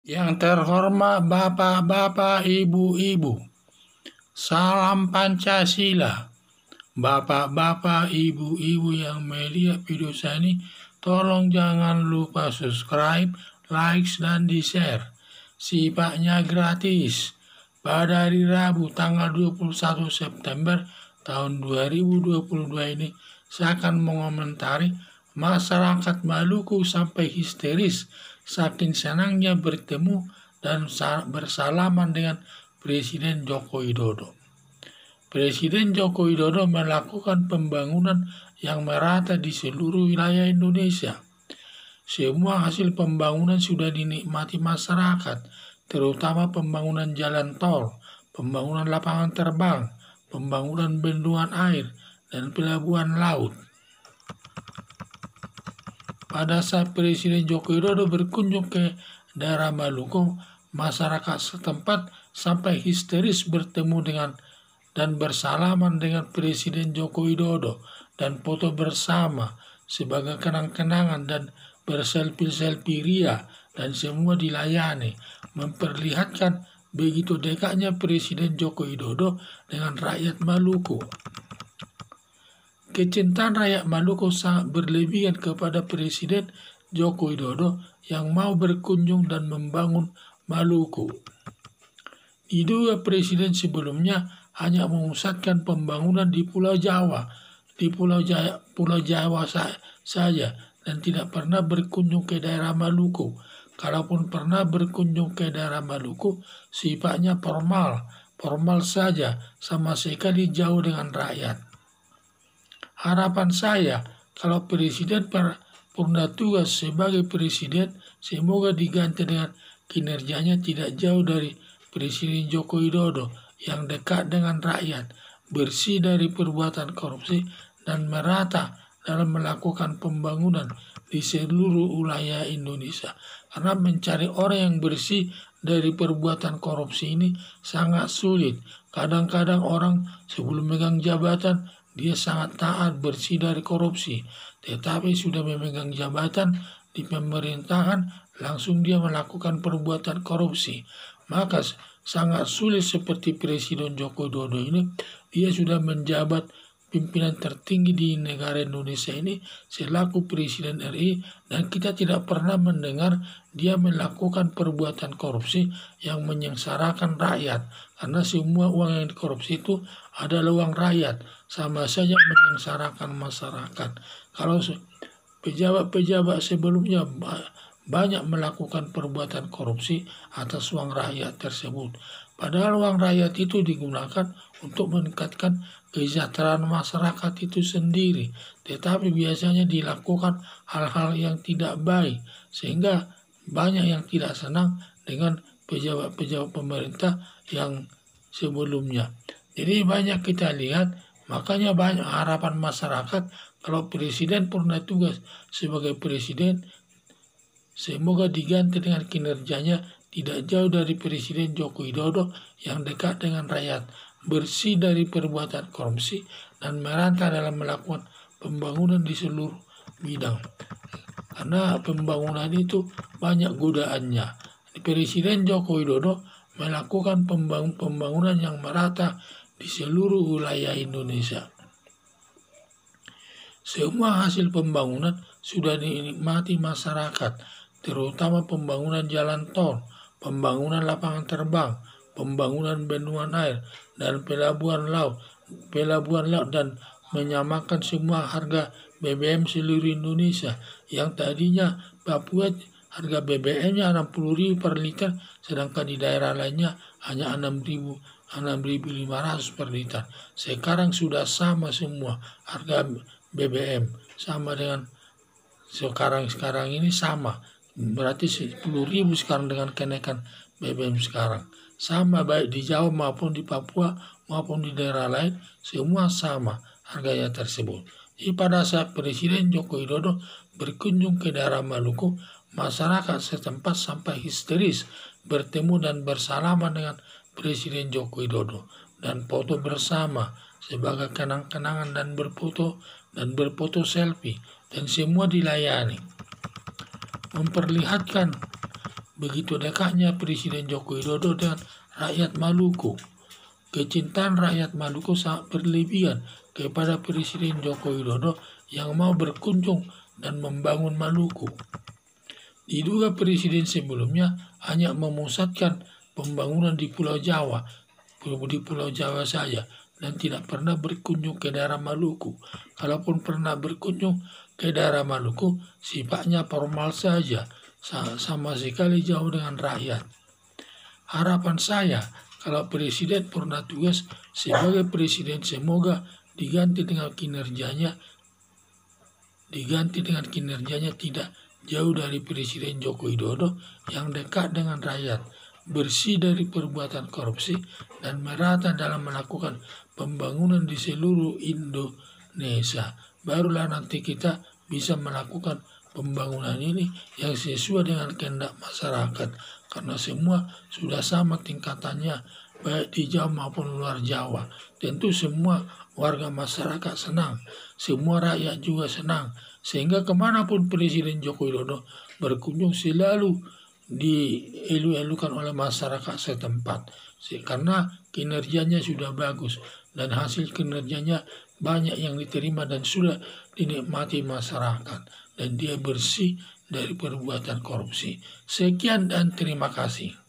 Yang terhormat Bapak-Bapak, Ibu-Ibu, salam Pancasila. Bapak-Bapak, Ibu-Ibu yang melihat video saya ini, tolong jangan lupa subscribe, like, dan di-share. Sifatnya gratis. Pada hari Rabu tanggal 21 September tahun 2022 ini, saya akan mengomentari masyarakat Maluku sampai histeris saking senangnya bertemu dan bersalaman dengan Presiden Joko Widodo. Presiden Joko Widodo melakukan pembangunan yang merata di seluruh wilayah Indonesia. Semua hasil pembangunan sudah dinikmati masyarakat, terutama pembangunan jalan tol, pembangunan lapangan terbang, pembangunan bendungan air, dan pelabuhan laut. Pada saat Presiden Joko Widodo berkunjung ke daerah Maluku, masyarakat setempat sampai histeris bertemu dengan dan bersalaman dengan Presiden Joko Widodo dan foto bersama sebagai kenang-kenangan dan berselfie-selfie ria, dan semua dilayani, memperlihatkan begitu dekatnya Presiden Joko Widodo dengan rakyat Maluku. Kecintaan rakyat Maluku sangat berlebihan kepada Presiden Joko Widodo yang mau berkunjung dan membangun Maluku. Diduga presiden sebelumnya hanya memusatkan pembangunan di Pulau Jawa, Pulau Jawa saja, dan tidak pernah berkunjung ke daerah Maluku. Kalaupun pernah berkunjung ke daerah Maluku, sifatnya formal saja, sama sekali jauh dengan rakyat. Harapan saya, kalau presiden purna tugas sebagai presiden, semoga diganti dengan kinerjanya tidak jauh dari Presiden Joko Widodo yang dekat dengan rakyat, bersih dari perbuatan korupsi, dan merata dalam melakukan pembangunan di seluruh wilayah Indonesia. Karena mencari orang yang bersih dari perbuatan korupsi ini sangat sulit. Kadang-kadang orang sebelum megang jabatan, dia sangat taat bersih dari korupsi. Tetapi sudah memegang jabatan di pemerintahan, langsung dia melakukan perbuatan korupsi. Maka sangat sulit seperti Presiden Joko Widodo ini, dia sudah menjabat pimpinan tertinggi di negara Indonesia ini selaku Presiden RI, dan kita tidak pernah mendengar dia melakukan perbuatan korupsi yang menyengsarakan rakyat, karena semua uang yang dikorupsi itu adalah uang rakyat, sama saja menyengsarakan masyarakat. Kalau pejabat-pejabat sebelumnya banyak melakukan perbuatan korupsi atas uang rakyat tersebut, padahal uang rakyat itu digunakan untuk meningkatkan kesejahteraan masyarakat itu sendiri, tetapi biasanya dilakukan hal-hal yang tidak baik, sehingga banyak yang tidak senang dengan pejabat-pejabat pemerintah yang sebelumnya. Jadi banyak kita lihat, makanya banyak harapan masyarakat kalau presiden purna tugas sebagai presiden, semoga diganti dengan kinerjanya tidak jauh dari Presiden Joko Widodo yang dekat dengan rakyat, bersih dari perbuatan korupsi, dan merata dalam melakukan pembangunan di seluruh bidang. Karena pembangunan itu banyak godaannya. Presiden Joko Widodo melakukan pembangunan yang merata di seluruh wilayah Indonesia. Semua hasil pembangunan sudah dinikmati masyarakat, terutama pembangunan jalan tol, pembangunan lapangan terbang, pembangunan bendungan air, dan pelabuhan laut, dan menyamakan semua harga BBM seluruh Indonesia. Yang tadinya Papua harga BBM-nya 60.000 per liter, sedangkan di daerah lainnya hanya 6.500 per liter. Sekarang sudah sama semua harga BBM, sama dengan sekarang ini sama. Berarti 10.000 sekarang dengan kenaikan BBM sekarang. Sama baik di Jawa maupun di Papua maupun di daerah lain, semua sama harganya tersebut. Jadi pada saat Presiden Joko Widodo berkunjung ke daerah Maluku, masyarakat setempat sampai histeris bertemu dan bersalaman dengan Presiden Joko Widodo dan foto bersama sebagai kenang-kenangan dan berfoto selfie, dan semua dilayani, memperlihatkan begitu dekatnya Presiden Joko Widodo dengan rakyat Maluku. Kecintaan rakyat Maluku sangat berlebihan kepada Presiden Joko Widodo yang mau berkunjung dan membangun Maluku. Diduga presiden sebelumnya hanya memusatkan pembangunan di Pulau Jawa saja, dan tidak pernah berkunjung ke daerah Maluku. Kalaupun pernah berkunjung ke daerah Maluku, sifatnya formal saja, sama sekali jauh dengan rakyat. Harapan saya, kalau presiden purna tugas sebagai presiden, semoga diganti dengan kinerjanya tidak jauh dari Presiden Joko Widodo yang dekat dengan rakyat, bersih dari perbuatan korupsi, dan merata dalam melakukan pembangunan di seluruh Indonesia. Barulah nanti kita bisa melakukan pembangunan ini yang sesuai dengan kehendak masyarakat, karena semua sudah sama tingkatannya, baik di Jawa maupun luar Jawa. Tentu semua warga masyarakat senang, semua rakyat juga senang, sehingga kemanapun Presiden Joko Widodo berkunjung selalu dielu-elukan oleh masyarakat setempat, karena kinerjanya sudah bagus dan hasil kinerjanya banyak yang diterima dan sudah dinikmati masyarakat, dan dia bersih dari perbuatan korupsi. Sekian dan terima kasih.